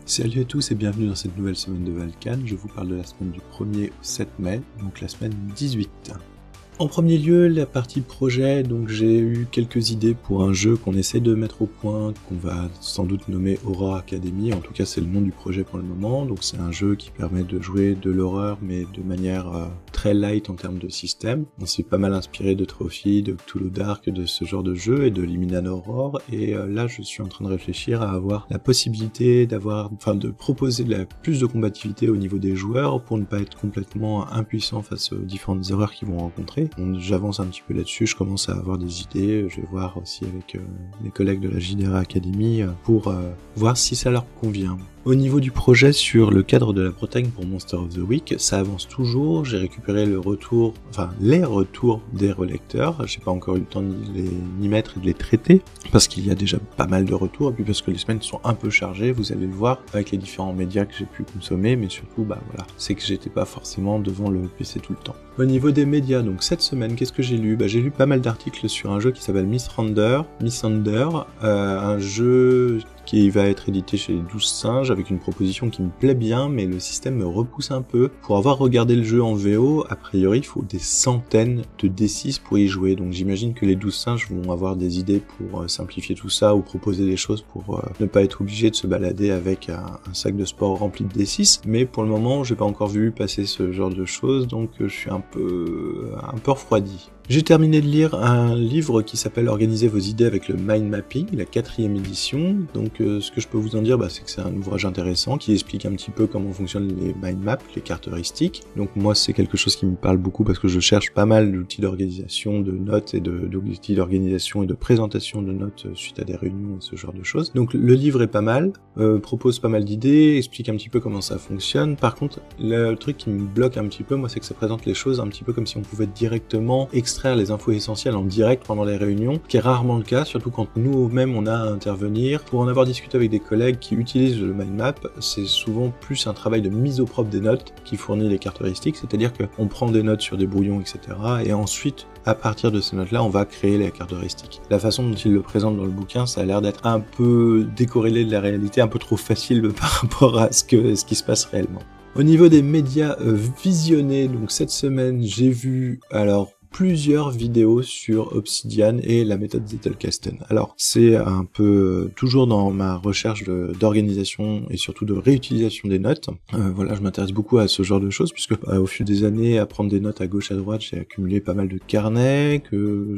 Salut à tous et bienvenue dans cette nouvelle semaine de Valkan. Je vous parle de la semaine du 1er au 7 mai, donc la semaine 18. En premier lieu, la partie projet, donc j'ai eu quelques idées pour un jeu qu'on essaie de mettre au point, qu'on va sans doute nommer Horror Academy, en tout cas c'est le nom du projet pour le moment, donc c'est un jeu qui permet de jouer de l'horreur mais de manière très light en termes de système. On s'est pas mal inspiré de Trophy, de Cthulhu Dark, de ce genre de jeu et de Liminal Horror, et là je suis en train de réfléchir à avoir la possibilité de proposer plus de combativité au niveau des joueurs pour ne pas être complètement impuissant face aux différentes erreurs qu'ils vont rencontrer. J'avance un petit peu là-dessus, je commence à avoir des idées, je vais voir aussi avec mes collègues de la JDR Academy pour voir si ça leur convient. Au niveau du projet sur le cadre de la Bretagne pour Monster of the Week, ça avance toujours, j'ai récupéré les retours des relecteurs, j'ai pas encore eu le temps de les mettre et de les traiter, parce qu'il y a déjà pas mal de retours, et puis parce que les semaines sont un peu chargées, vous allez le voir, avec les différents médias que j'ai pu consommer, mais surtout, c'est que j'étais pas forcément devant le PC tout le temps. Au niveau des médias, donc cette semaine, qu'est-ce que j'ai lu ? J'ai lu pas mal d'articles sur un jeu qui s'appelle Miss Under, un jeu qui va être édité chez les 12 singes avec une proposition qui me plaît bien, mais le système me repousse un peu. Pour avoir regardé le jeu en VO, a priori il faut des centaines de D6 pour y jouer, donc j'imagine que les 12 singes vont avoir des idées pour simplifier tout ça ou proposer des choses pour ne pas être obligé de se balader avec un sac de sport rempli de D6, mais pour le moment j'ai pas encore vu passer ce genre de choses, donc je suis un peu refroidi. J'ai terminé de lire un livre qui s'appelle Organiser vos idées avec le mind mapping, la 4e édition. Donc ce que je peux vous en dire, c'est que c'est un ouvrage intéressant qui explique un petit peu comment fonctionnent les mind maps, les cartes heuristiques. Donc moi c'est quelque chose qui me parle beaucoup parce que je cherche pas mal d'outils d'organisation de notes et d'outils d'organisation et de présentation de notes suite à des réunions et ce genre de choses. Donc le livre est pas mal, propose pas mal d'idées, explique un petit peu comment ça fonctionne. Par contre, le truc qui me bloque un petit peu, moi, c'est que ça présente les choses un petit peu comme si on pouvait directement extraire les infos essentielles en direct pendant les réunions, qui est rarement le cas, surtout quand nous-mêmes on a à intervenir. Pour en avoir discuté avec des collègues qui utilisent le mind map, c'est souvent plus un travail de mise au propre des notes qui fournit les cartes heuristiques, c'est-à-dire qu'on prend des notes sur des brouillons, etc. et ensuite, à partir de ces notes-là, on va créer les cartes heuristiques. La façon dont il le présente dans le bouquin, ça a l'air d'être un peu décorrélé de la réalité, un peu trop facile par rapport à ce qui se passe réellement. Au niveau des médias visionnés, donc cette semaine, j'ai vu plusieurs vidéos sur Obsidian et la méthode Zettelkasten. Alors, c'est un peu toujours dans ma recherche d'organisation et surtout de réutilisation des notes. Je m'intéresse beaucoup à ce genre de choses puisque au fil des années, à prendre des notes à gauche à droite, j'ai accumulé pas mal de carnets que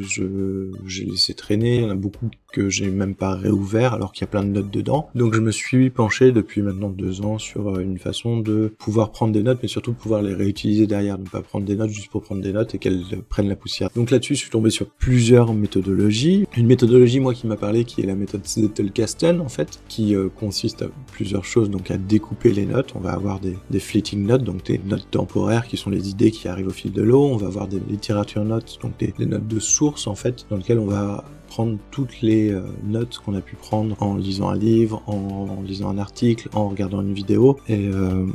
j'ai laissé traîner. Il y en a beaucoup que j'ai même pas réouvert alors qu'il y a plein de notes dedans. Donc je me suis penché depuis maintenant 2 ans sur une façon de pouvoir prendre des notes mais surtout de pouvoir les réutiliser derrière, ne pas prendre des notes juste pour prendre des notes et qu'elles prennent la poussière. Donc là-dessus, je suis tombé sur plusieurs méthodologies. Une méthodologie, moi, qui m'a parlé, qui est la méthode Zettelkasten, en fait, qui consiste à plusieurs choses, donc à découper les notes. On va avoir des fleeting notes, donc des notes temporaires qui sont les idées qui arrivent au fil de l'eau. On va avoir des literature notes, donc des notes de source, en fait, dans lesquelles on va prendre toutes les notes qu'on a pu prendre en lisant un livre, en lisant un article, en regardant une vidéo, et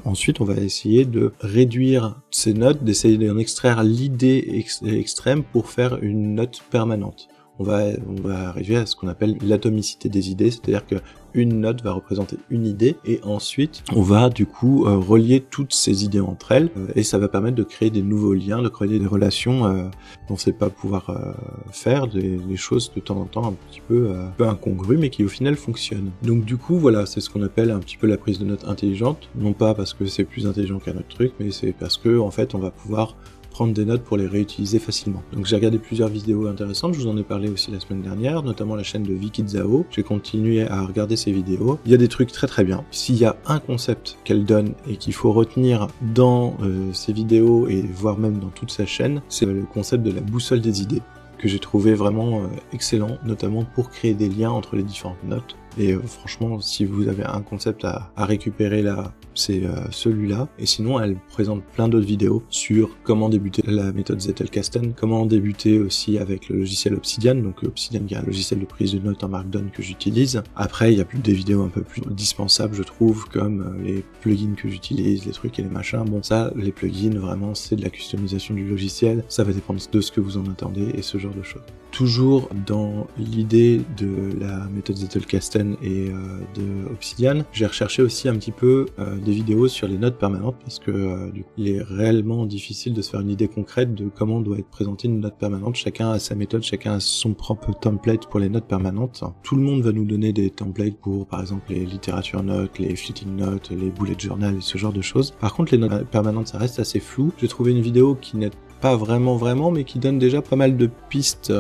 ensuite on va essayer de réduire ces notes, d'essayer d'en extraire l'idée extrême pour faire une note permanente. On va arriver à ce qu'on appelle l'atomicité des idées, c'est-à-dire que une note va représenter une idée et ensuite on va du coup relier toutes ces idées entre elles et ça va permettre de créer des nouveaux liens, de créer des relations dont on sait pas pouvoir faire, des choses de temps en temps un petit peu incongrues mais qui au final fonctionnent. Donc du coup voilà, c'est ce qu'on appelle un petit peu la prise de notes intelligente, non pas parce que c'est plus intelligent qu'un autre truc, mais c'est parce que en fait on va pouvoir prendre des notes pour les réutiliser facilement. Donc j'ai regardé plusieurs vidéos intéressantes, je vous en ai parlé aussi la semaine dernière, notamment la chaîne de Vicky Zhao. J'ai continué à regarder ses vidéos. Il y a des trucs très très bien. S'il y a un concept qu'elle donne et qu'il faut retenir dans ses vidéos et voire même dans toute sa chaîne, c'est le concept de la boussole des idées, que j'ai trouvé vraiment excellent, notamment pour créer des liens entre les différentes notes. Et franchement, si vous avez un concept à récupérer là, c'est celui-là. Et sinon, elle présente plein d'autres vidéos sur comment débuter la méthode Zettelkasten, comment débuter aussi avec le logiciel Obsidian. Donc Obsidian qui est un logiciel de prise de notes en Markdown que j'utilise. Après, il y a des vidéos un peu plus dispensables, je trouve, comme les plugins que j'utilise, les trucs et les machins. Bon, ça, les plugins, vraiment, c'est de la customisation du logiciel. Ça va dépendre de ce que vous en attendez et ce genre de choses. toujours dans l'idée de la méthode Zettelkasten et de Obsidian, j'ai recherché aussi un petit peu des vidéos sur les notes permanentes parce que du coup, il est réellement difficile de se faire une idée concrète de comment doit être présentée une note permanente. Chacun a sa méthode, chacun a son propre template pour les notes permanentes. Tout le monde va nous donner des templates pour, par exemple, les littérature notes, les fleeting notes, les bullet journal et ce genre de choses. Par contre, les notes permanentes, ça reste assez flou. J'ai trouvé une vidéo qui n'est pas vraiment, mais qui donne déjà pas mal de pistes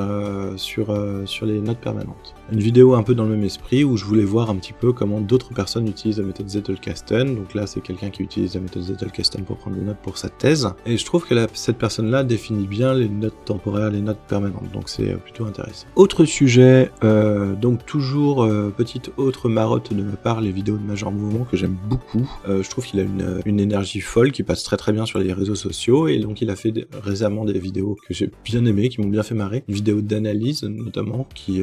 sur les notes permanentes. Une vidéo un peu dans le même esprit où je voulais voir un petit peu comment d'autres personnes utilisent la méthode Zettelkasten. Donc là, c'est quelqu'un qui utilise la méthode Zettelkasten pour prendre des notes pour sa thèse. Et je trouve que cette personne-là définit bien les notes temporaires, les notes permanentes. Donc c'est plutôt intéressant. Autre sujet, donc toujours petite autre marotte de ma part, les vidéos de Major Mouvement que j'aime beaucoup. Je trouve qu'il a une énergie folle qui passe très bien sur les réseaux sociaux. Et donc il a fait récemment des vidéos que j'ai bien aimées, qui m'ont bien fait marrer. Une vidéo d'analyse notamment qui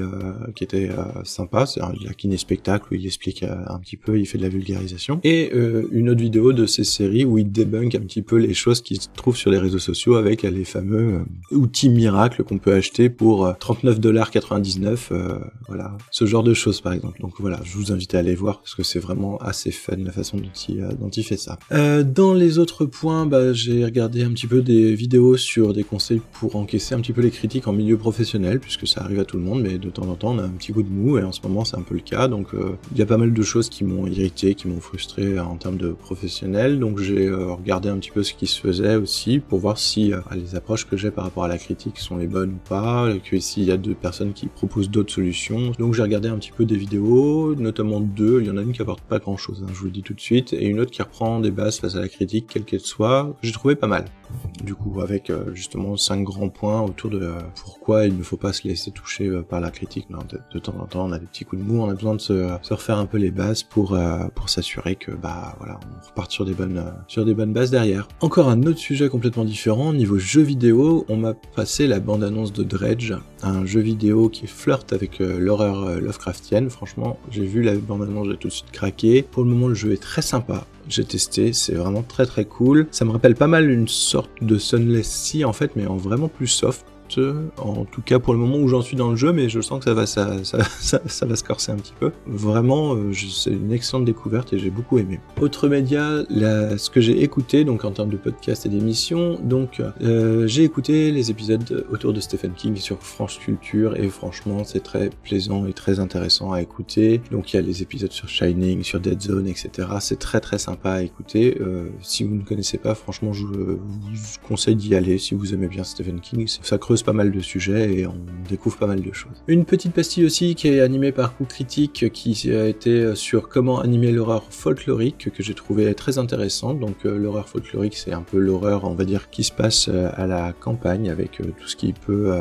était sympa, c'est un kiné spectacle où il explique un petit peu, il fait de la vulgarisation, et une autre vidéo de ces séries où il débunk un petit peu les choses qui se trouvent sur les réseaux sociaux avec les fameux outils miracles qu'on peut acheter pour 39,99$, voilà, ce genre de choses par exemple. Donc voilà, je vous invite à aller voir parce que c'est vraiment assez fun la façon dont il fait ça. Dans les autres points, j'ai regardé un petit peu des vidéos sur des conseils pour encaisser un petit peu les critiques en milieu professionnel, puisque ça arrive à tout le monde, mais de temps en temps on a un petit coup de mou, et en ce moment c'est un peu le cas, donc il y a pas mal de choses qui m'ont irrité, qui m'ont frustré en termes de professionnel, donc j'ai regardé un petit peu ce qui se faisait aussi, pour voir si les approches que j'ai par rapport à la critique sont les bonnes ou pas, que s'il y a deux personnes qui proposent d'autres solutions. Donc j'ai regardé un petit peu des vidéos, notamment deux, il y en a une qui apporte pas grand chose, je vous le dis tout de suite, et une autre qui reprend des bases face à la critique, quelle qu'elle soit, que j'ai trouvé pas mal. Du coup, avec justement 5 grands points autour de pourquoi il ne faut pas se laisser toucher par la critique. Non, de temps en temps, on a des petits coups de mou, on a besoin de se refaire un peu les bases pour s'assurer que voilà, on reparte sur des bonnes bases derrière. Encore un autre sujet complètement différent, niveau jeu vidéo, on m'a passé la bande-annonce de Dredge, un jeu vidéo qui flirte avec l'horreur Lovecraftienne. Franchement, j'ai vu la bande-annonce, j'ai tout de suite craqué. Pour le moment, le jeu est très sympa. J'ai testé, c'est vraiment très cool. Ça me rappelle pas mal une sorte de Sunless Sea en fait, mais en vraiment plus soft. En tout cas pour le moment où j'en suis dans le jeu, mais je sens que ça va se corser un petit peu. Vraiment, c'est une excellente découverte et j'ai beaucoup aimé. Autre média, ce que j'ai écouté, donc en termes de podcast et d'émissions, donc j'ai écouté les épisodes autour de Stephen King sur France Culture, et franchement c'est très plaisant et très intéressant à écouter. Donc il y a les épisodes sur Shining, sur Dead Zone, etc. C'est très sympa à écouter. Si vous ne connaissez pas, franchement je vous conseille d'y aller si vous aimez bien Stephen King. Ça creuse pas mal de sujets et on découvre pas mal de choses. Une petite pastille aussi qui est animée par Coup Critique, qui a été sur comment animer l'horreur folklorique, que j'ai trouvé très intéressante. Donc l'horreur folklorique, c'est un peu l'horreur, on va dire, qui se passe à la campagne, avec tout ce qui peut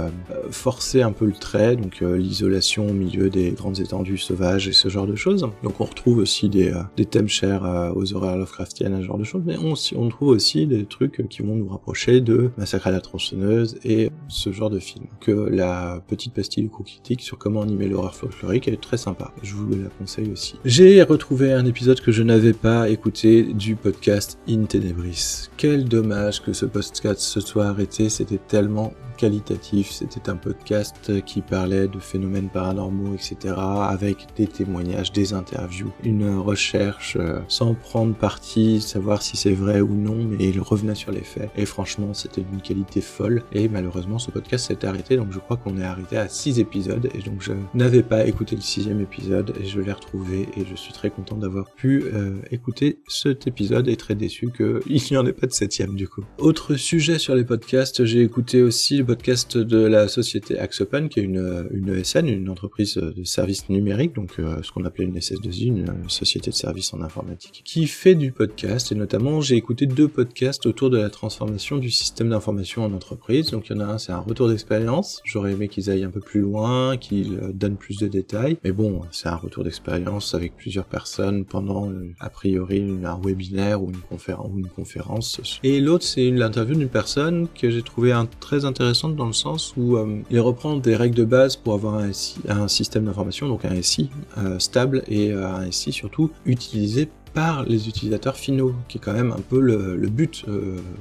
forcer un peu le trait, donc l'isolation au milieu des grandes étendues sauvages et ce genre de choses. Donc on retrouve aussi des thèmes chers aux horreurs Lovecraftiennes, ce genre de choses, mais on trouve aussi des trucs qui vont nous rapprocher de Massacre à la tronçonneuse et ce genre de film. Que la petite pastille du Coup Critique sur comment animer l'horreur folklorique est très sympa, je vous la conseille aussi. J'ai retrouvé un épisode que je n'avais pas écouté du podcast In Tenebris. Quel dommage que ce podcast se soit arrêté, c'était tellement qualitatif, c'était un podcast qui parlait de phénomènes paranormaux, etc., avec des témoignages, des interviews, une recherche sans prendre parti, savoir si c'est vrai ou non, mais il revenait sur les faits, et franchement c'était d'une qualité folle, et malheureusement ce podcast s'est arrêté, donc je crois qu'on est arrêté à 6 épisodes, et donc je n'avais pas écouté le 6e épisode, et je l'ai retrouvé, et je suis très content d'avoir pu écouter cet épisode, et très déçu qu'il n'y en ait pas de 7e du coup. Autre sujet sur les podcasts, j'ai écouté aussi le podcast de la société Axopen, qui est une ESN, une entreprise de services numériques, donc ce qu'on appelait une SS2I, une société de services en informatique, qui fait du podcast, et notamment j'ai écouté 2 podcasts autour de la transformation du système d'information en entreprise. Donc il y en a un, c'est un retour d'expérience, j'aurais aimé qu'ils aillent un peu plus loin, qu'ils donnent plus de détails, mais bon, c'est un retour d'expérience avec plusieurs personnes pendant a priori un webinaire ou une conférence. Et l'autre, c'est l'interview d'une personne que j'ai trouvé très intéressante dans le sens où il reprend des règles de base pour avoir un système d'information, donc un SI stable, et un SI surtout utilisé par les utilisateurs finaux, qui est quand même un peu le but,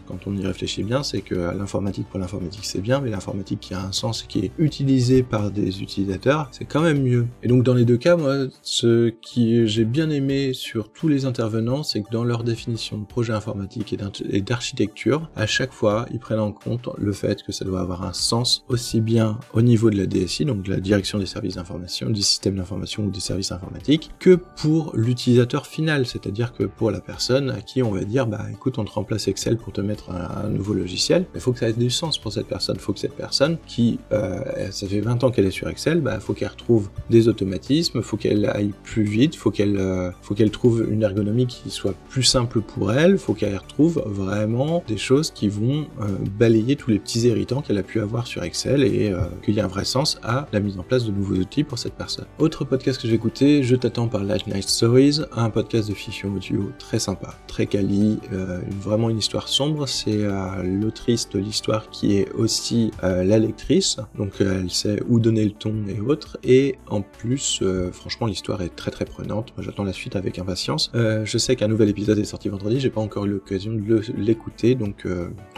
quand on y réfléchit bien, c'est que l'informatique pour l'informatique c'est bien, mais l'informatique qui a un sens et qui est utilisée par des utilisateurs, c'est quand même mieux. Et donc dans les deux cas, moi, ce qui j'ai bien aimé sur tous les intervenants, c'est que dans leur définition de projet informatique et d'architecture, à chaque fois, ils prennent en compte le fait que ça doit avoir un sens aussi bien au niveau de la DSI, donc de la direction des services d'information, du système d'information ou des services informatiques, que pour l'utilisateur final, c'est-à-dire que pour la personne à qui on va dire, bah écoute, on te remplace Excel pour te mettre un nouveau logiciel, il faut que ça ait du sens pour cette personne, il faut que cette personne qui, ça fait 20 ans qu'elle est sur Excel, bah faut qu'elle retrouve des automatismes, faut qu'elle aille plus vite, faut qu'elle trouve une ergonomie qui soit plus simple pour elle, faut qu'elle retrouve vraiment des choses qui vont balayer tous les petits irritants qu'elle a pu avoir sur Excel et qu'il y a un vrai sens à la mise en place de nouveaux outils pour cette personne. Autre podcast que j'ai écouté, Je t'attends par Late Night Stories, un podcast de fiction audio très sympa, très quali, vraiment une histoire sombre, c'est l'autrice de l'histoire qui est aussi la lectrice, donc elle sait où donner le ton et autres, et en plus, franchement l'histoire est très très prenante, moi j'attends la suite avec impatience. Je sais qu'un nouvel épisode est sorti vendredi, j'ai pas encore eu l'occasion de l'écouter, donc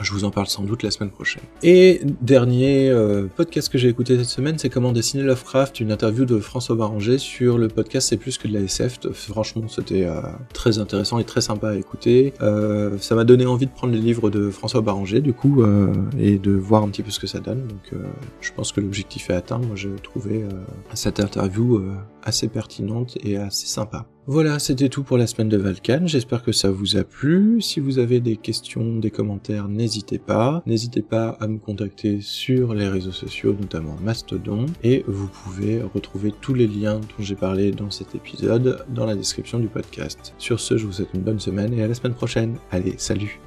je vous en parle sans doute la semaine prochaine. Et dernier podcast que j'ai écouté cette semaine, c'est Comment dessiner Lovecraft, une interview de François Baranger sur le podcast C'est plus que de la SF. Franchement, c'était très intéressant et très sympa à écouter. Ça m'a donné envie de prendre les livres de François Baranger, du coup, et de voir un petit peu ce que ça donne. Donc, je pense que l'objectif est atteint. Moi, j'ai trouvé cette interview assez pertinente et assez sympa. Voilà, c'était tout pour la semaine de Valkan, j'espère que ça vous a plu. Si vous avez des questions, des commentaires, n'hésitez pas à me contacter sur les réseaux sociaux, notamment Mastodon, et vous pouvez retrouver tous les liens dont j'ai parlé dans cet épisode dans la description du podcast. Sur ce, je vous souhaite une bonne semaine et à la semaine prochaine. Allez, salut!